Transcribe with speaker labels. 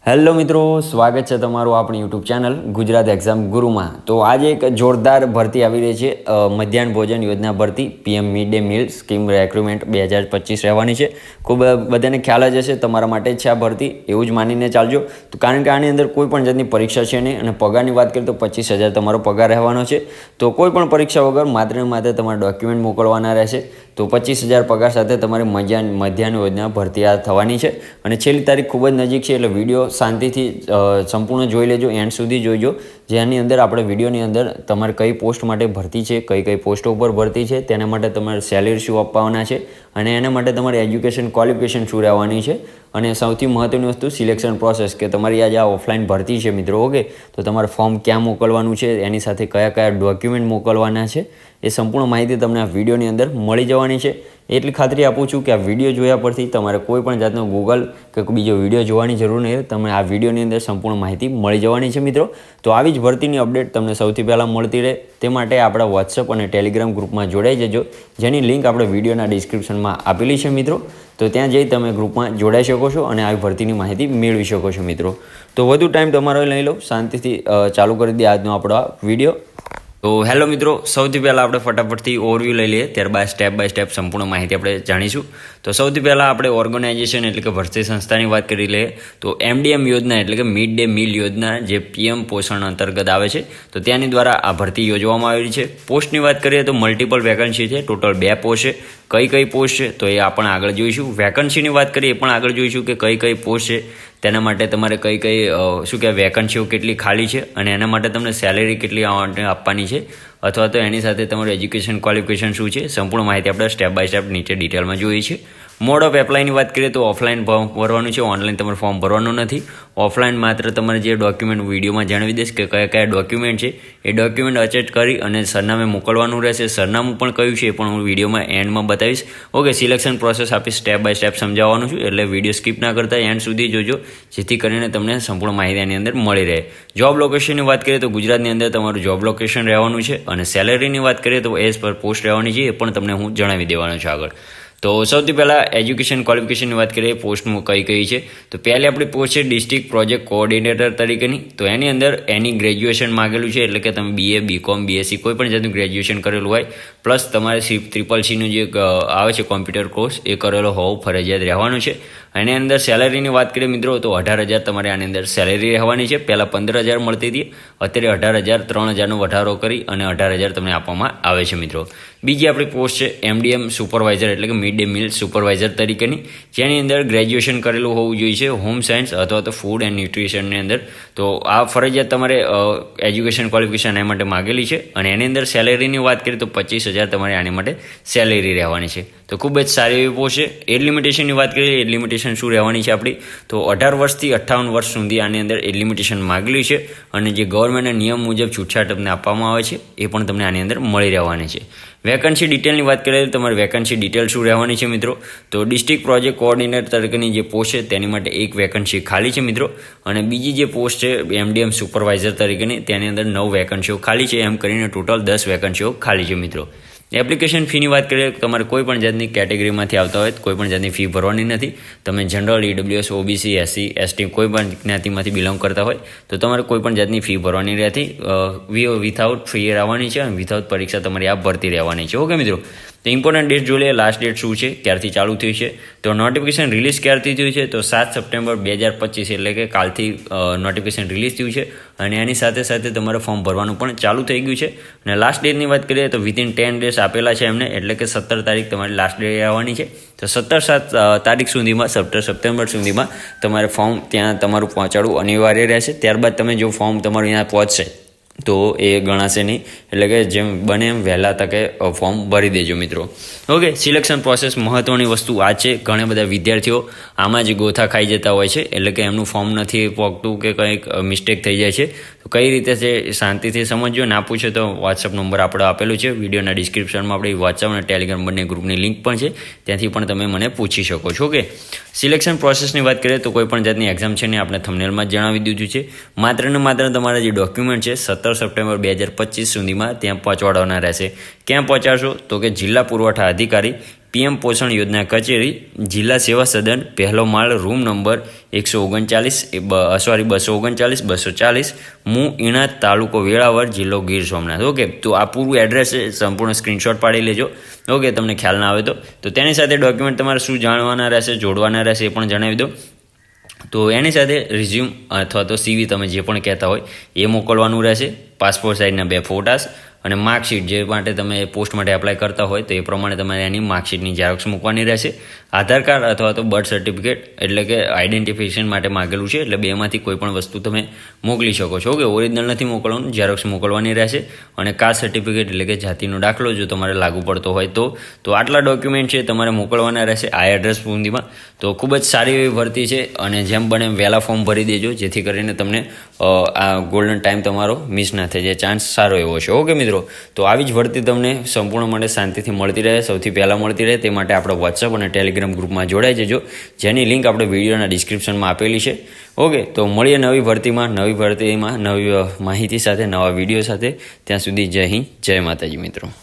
Speaker 1: Hello મિત્રો, સ્વાગત છે તમારું આપણી યુટ્યુબ ચેનલ ગુજરાત એક્ઝામ ગુરુમાં। તો આજે એક જોરદાર ભરતી આવી રહી છે, મધ્યાહન ભોજન યોજના ભરતી PM mid day meal scheme રેક્રુટમેન્ટ 2025 રહેવાની છે। ખૂબ બધાને ખ્યાલ જ હશે, તમારા માટે જ છે આ ભરતી, એવું જ માનીને ચાલજો। તો કારણ કે આની અંદર કોઈ પણ જાતની પરીક્ષા છે નહીં, અને પગારની વાત કરીએ તો 25,000 તમારો પગાર રહેવાનો છે। તો કોઈ પણ પરીક્ષા વગર માત્ર ને માત્ર તમારા ડોક્યુમેન્ટ મોકલવાના રહેશે। તો 25,000 પગાર સાથે તમારી મધ્યાહન યોજના ભરતી આ થવાની છે, અને છેલ્લી તારીખ ખૂબ જ નજીક છે, એટલે વિડીયો શાંતિથી સંપૂર્ણ જોઈ લેજો, એન્ડ સુધી જોઈજો। જેની અંદર આપણે વિડીયોની અંદર તમારે કઈ પોસ્ટ માટે ભરતી છે, કઈ પોસ્ટો ઉપર ભરતી છે, તેના માટે તમારે સેલેરી શું આપવાના છે, અને એના માટે તમારી એજ્યુકેશન ક્વોલિફિકેશન શું રહેવાની છે, અને સૌથી મહત્ત્વની વસ્તુ સિલેક્શન પ્રોસેસ, કે તમારી આજે આ ઓફલાઈન ભરતી છે મિત્રો, ઓકે, તો તમારે ફોર્મ ક્યાં મોકલવાનું છે, એની સાથે કયા કયા ડોક્યુમેન્ટ મોકલવાના છે, એ સંપૂર્ણ માહિતી તમને આ વિડીયોની અંદર મળી જવાની છે। એટલી ખાતરી આપું છું કે આ વિડીયો જોયા પરથી તમારે કોઈ પણ જાતનો ગૂગલ કે બીજો વિડીયો જોવાની જરૂર નહીં, તમને આ વિડીયોની અંદર સંપૂર્ણ માહિતી મળી જવાની છે મિત્રો। તો આવી જ ભરતીની અપડેટ તમને સૌથી પહેલાં મળતી રહે તે માટે આપણા વોટ્સઅપ અને ટેલિગ્રામ ગ્રુપમાં જોડાઈ જજો, જેની લિંક આપણે વિડીયોના ડિસ્ક્રિપ્શનમાં આપેલી છે મિત્રો। તો ત્યાં જઈ તમે ગ્રુપમાં જોડાઈ શકો છો અને આવી ભરતીની માહિતી મેળવી શકો છો મિત્રો। તો વધુ ટાઈમ તમારો લઈ લો, શાંતિથી ચાલુ કરી દે આજનો આપણો આ વિડીયો। તો હેલો મિત્રો, સૌથી પહેલાં આપણે ફટાફટથી ઓવરવ્યૂ લઈ લઈએ, ત્યારબાદ સ્ટેપ બાય સ્ટેપ સંપૂર્ણ માહિતી આપણે જાણીશું। તો સૌથી પહેલાં આપણે ઓર્ગેનાઇઝેશન એટલે કે ભરતી સંસ્થાની વાત કરી લઈએ। તો MDM યોજના એટલે કે મિડ ડે મીલ યોજના જે PM પોષણ અંતર્ગત આવે છે, તો ત્યાંની દ્વારા આ ભરતી યોજવામાં આવેલી છે। પોસ્ટની વાત કરીએ તો મલ્ટિપલ વેકન્સી છે, ટોટલ 2 પોસ્ટ છે। કઈ પોસ્ટ છે તો એ આપણે આગળ જોઈશું। વેકન્સીની વાત કરીએ એ પણ આગળ જોઈશું કે કઈ પોસ્ટ છે, તેના માટે તમારે કઈ શું કહેવાય વેકન્સીઓ કેટલી ખાલી છે, અને એના માટે તમને સેલેરી કેટલી આપવાની છે, અથવા તો એની સાથે તમારું એજ્યુકેશન ક્વોલિફિકેશન શું છે, સંપૂર્ણ માહિતી આપણે સ્ટેપ બાય સ્ટેપ નીચે ડિટેલમાં જોઈએ છીએ। મોડ ઓફ એપ્લાયની વાત કરીએ તો ઓફલાઈન ફોર્મ ભરવાનું છે, ઓનલાઈન તમારે ફોર્મ ભરવાનું નથી। ઓફલાઈન માત્ર તમારે જે ડોક્યુમેન્ટ વિડીયોમાં જણાવી દઈશ કે કયા ડોક્યુમેન્ટ છે, એ ડોક્યુમેન્ટ અટેચ કરી અને સરનામે મોકલવાનું રહેશે। સરનામું પણ કયું છે એ પણ હું વિડીયોમાં એન્ડમાં બતાવીશ, ઓકે। સિલેક્શન પ્રોસેસ આપી સ્ટેપ બાય સ્ટેપ સમજાવવાનું છું, એટલે વિડીયો સ્કીપ ના કરતા એન્ડ સુધી જોજો, જેથી કરીને તમને સંપૂર્ણ માહિતી આની અંદર મળી રહે। જોબ લોકેશનની વાત કરીએ તો ગુજરાતની અંદર તમારું જોબ લોકેશન રહેવાનું છે, અને સેલેરીની વાત કરીએ તો એઝ પર પોસ્ટ રહેવાની છે, એ પણ તમને હું જણાવી દેવાનો છું આગળ। તો સૌથી પહેલાં એજ્યુકેશન ક્વોલિફિકેશનની વાત કરીએ, પોસ્ટમાં કઈ છે, તો પહેલી આપણી પોસ્ટ છે ડિસ્ટ્રિક્ટ પ્રોજેક્ટ કોઓર્ડિનેટર તરીકેની। તો એની અંદર એની ગ્રેજ્યુએશન માગેલું છે, એટલે કે તમે BA BCom BSc કોઈ પણ જાતનું ગ્રેજ્યુએશન કરેલું હોય, પ્લસ તમારે CCCનું જે આવે છે કોમ્પ્યુટર કોર્સ એ કરેલો હોવો ફરજિયાત રહેવાનું છે। એની અંદર સેલેરીની વાત કરીએ મિત્રો તો 18,000 તમારે આની અંદર સેલેરી રહેવાની છે। પહેલાં 15,000 મળતી હતી, અત્યારે 18,000 3,000નો વધારો કરી અને 18,000 તમને આપવામાં આવે છે મિત્રો। બીજી આપણી પોસ્ટ છે MDM સુપરવાઇઝર એટલે કે મિડ ડે મીલ સુપરવાઇઝર તરીકેની, જેની અંદર ગ્રેજ્યુએશન કરેલું હોવું જોઈએ છે હોમ સાયન્સ અથવા તો ફૂડ એન્ડ ન્યુટ્રિશનની અંદર। તો આ ફરજિયાત તમારે એજ્યુકેશન ક્વોલિફિકેશન એ માટે માગેલી છે, અને એની અંદર સેલેરીની વાત કરીએ તો 25,000 તમારે આની માટે સેલેરી રહેવાની છે। તો ખૂબ જ સારી એવી પોસ્ટ છે। એજ લિમિટેશનની વાત કરીએ, એજ લિમિટેશન શું રહેવાની છે આપણી, તો 18 વર્ષથી 58 વર્ષ સુધી આની અંદર એજ લિમિટેશન માગેલી છે, અને જે ગવર્મેન્ટના નિયમ મુજબ છૂટછાટ તમને આપવામાં આવે છે એ પણ તમને આની અંદર મળી રહેવાની છે। વેકન્સી ડિટેલની વાત કરીએ તો તમારી વેકન્સી ડિટેલ શું રહેવાની છે મિત્રો, તો ડિસ્ટ્રિક્ટ પ્રોજેક્ટ કોઓર્ડિનેટર તરીકેની જે પોસ્ટ છે તેની માટે એક વેકન્સી ખાલી છે મિત્રો, અને બીજી જે પોસ્ટ છે MDM સુપરવાઇઝર તરીકેની તેની અંદર 9 વેકન્સીઓ ખાલી છે, એમ કરીને ટોટલ 10 વેકન્સીઓ ખાલી છે મિત્રો। એપ્લિકેશન ફીની વાત કરીએ તો તમારે કોઈ પણ જાતની કેટેગરીમાંથી આવતા હોય તો કોઈ પણ જાતની ફી ભરવાની નથી। તમે general EWS OBC SC ST કોઈ પણ જ્ઞાતિમાંથી બિલોંગ કરતા હોય તો તમારે કોઈ પણ જાતની ફી ભરવાની રહેતી, વિથઆઉટ ફી રહેવાની છે, અને વિથઆઉટ પરીક્ષા તમારી આ ભરતી રહેવાની છે, ઓકે મિત્રો। તો ઇમ્પોર્ટન્ટ ડેટ જોઈ લઈએ, લાસ્ટ ડેટ શું છે, ક્યારથી ચાલુ થયું છે, તો નોટિફિકેશન રિલીઝ ક્યારથી થયું છે, તો 7 સપ્ટેમ્બર 2025 એટલે કે કાલથી નોટિફિકેશન રિલીઝ થયું છે, અને એની સાથે સાથે તમારે ફોર્મ ભરવાનું પણ ચાલુ થઈ ગયું છે। અને લાસ્ટ ડેટની વાત કરીએ તો વિધિન 10 ડેઝ આપેલા છે એમને, એટલે કે 17 તારીખ તમારી લાસ્ટ ડેટ આવવાની છે। તો 17 તારીખ સુધીમાં 17 સપ્ટેમ્બર સુધીમાં તમારે ફોર્મ ત્યાં તમારું પહોંચાડવું અનિવાર્ય રહેશે। ત્યારબાદ તમે જો ફોર્મ તમારું ત્યાં પહોંચશે તો એ ગણાશે નહીં, એટલે કે જેમ બને એમ વહેલા તકે ફોર્મ ભરી દેજો મિત્રો, ઓકે। સિલેક્શન પ્રોસેસ મહત્ત્વની વસ્તુ આ છે, ઘણા બધા વિદ્યાર્થીઓ આમાં જ ગોથા ખાઈ જતા હોય છે, એટલે કે એમનું ફોર્મ નથી પહોંચતું કે કંઈક મિસ્ટેક થઈ જાય છે। તો કઈ રીતે છે શાંતિથી સમજજો, ના પૂછે તો વોટ્સઅપ નંબર આપણે આપેલું છે વિડીયોના ડિસ્ક્રિપ્શનમાં, આપણી વોટ્સઅપ અને ટેલિગ્રામ બંને ગ્રુપની લિંક પણ છે, ત્યાંથી પણ તમે મને પૂછી શકો છો, ઓકે। સિલેક્શન પ્રોસેસની વાત કરીએ તો કોઈ પણ જાતની એક્ઝામ છે ને આપણે થંબનેલમાં જ જણાવી દીધું છે, માત્ર ને માત્ર તમારા જે ડોક્યુમેન્ટ છે 17 સપ્ટેમ્બર 2025 સુધીમાં ત્યાં પહોંચાડવાના રહેશે। ક્યાં પહોંચાડશો તો કે જિલ્લા પુરવઠા અધિકારી PM પોષણ યોજના કચેરી, જિલ્લા સેવા સદન, પહેલો માળ, રૂમ નંબર 239, 240, મું ઈણા, તાલુકો વેળાવર, જિલ્લો ગીર સોમનાથ. ઓકે, તો આ પૂરું એડ્રેસ છે, સંપૂર્ણ સ્ક્રીનશોટ પાડી લેજો. ઓકે, તમને ખ્યાલ ના આવે તો તેની સાથે ડોક્યુમેન્ટ તમારે શું જાણવાના રહેશે, જોડવાના રહેશે એ પણ જણાવી દો. તો એની સાથે રિઝ્યુમ અથવા તો CV તમે જે પણ કહેતા હોય એ મોકલવાનું રહેશે, પાસપોર્ટ સાઇઝના 2 ફોટાસ અને માર્કશીટ જે માટે તમે પોસ્ટ માટે એપ્લાય કરતા હોય તો એ પ્રમાણે તમારે એની માર્કશીટની ઝેરોક્સ મૂકવાની રહેશે. આધાર કાર્ડ અથવા તો બર્થ સર્ટિફિકેટ એટલે કે આઈડેન્ટિફિકેશન માટે માગેલું છે, એટલે બેમાંથી કોઈ પણ વસ્તુ તમે મોકલી શકો છો. કે ઓરિજિનલ નથી મોકલવાનું, ઝેરોક્સ મોકલવાની રહેશે. અને કાસ્ટ સર્ટિફિકેટ એટલે કે જાતિનો દાખલો જો તમારે લાગુ પડતો હોય તો આટલા ડોક્યુમેન્ટ છે તમારે મોકલવાના રહેશે આ એડ્રેસ સુધીમાં. તો ખૂબ જ સારી એવી ભરતી છે અને જેમ બને એમ વહેલા ફોર્મ ભરી દેજો, જેથી કરીને તમને આ ગોલ્ડન ટાઈમ તમારો મિસ ના થાય, જે ચાન્સ સારો એવો છે. ઓકે મિત્રો, તો આવી જ ભરતી તમને સંપૂર્ણ માટે શાંતિથી મળતી રહે, સૌથી પહેલાં મળતી રહે તે માટે આપણે વોટ્સઅપ અને ટેલિગ્રામ ગ્રુપમાં જોડાઈ જજો, જેની લિંક આપણે વિડીયોના ડિસ્ક્રિપ્શનમાં આપેલી છે. ઓકે, તો મળીએ નવી ભરતીમાં નવી માહિતી સાથે, નવા વિડીયો સાથે. ત્યાં સુધી જય હિન્દ, જય માતાજી મિત્રો.